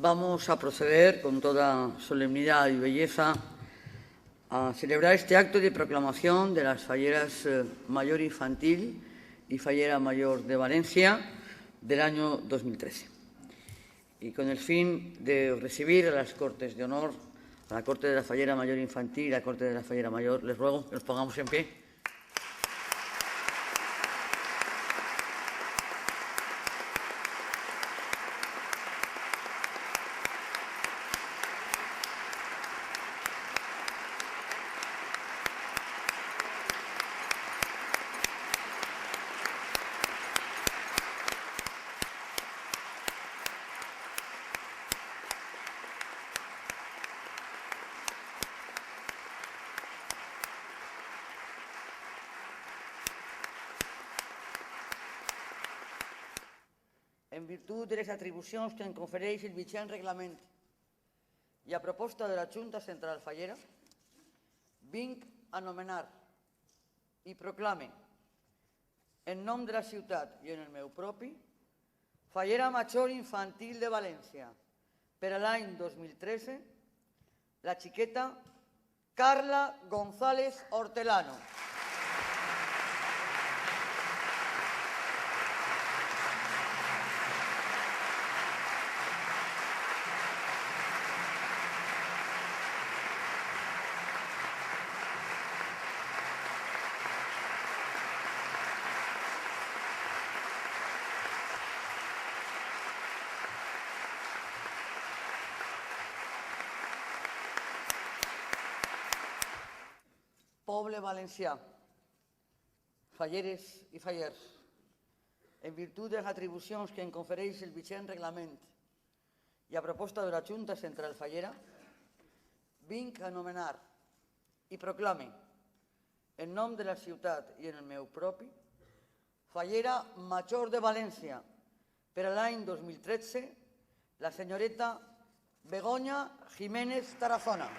Vamos a proceder con toda solemnidad y belleza a celebrar este acto de proclamación de las falleras mayor infantil y fallera mayor de Valencia del año 2013. Y con el fin de recibir a las Cortes de Honor, a la Corte de la Fallera Mayor Infantil y a la Corte de la Fallera Mayor, les ruego que nos pongamos en pie. En virtud de les atribucions que em confereix el vigent reglament i a proposta de la Junta Central Fallera, vinc a nomenar i proclame, en nom de la ciutat i en el meu propi, Fallera Major Infantil de València per a l'any 2013, la xiqueta Carla González Hortelano. Poble valencià, falleres i fallers, en virtut de les atribucions que em confereix el vigent reglament i a proposta de la Junta Central Fallera, vinc a nomenar i proclame, en nom de la ciutat i en el meu propi, Fallera Major de València per a l'any 2013, la senyoreta Begoña Jiménez Tarazona.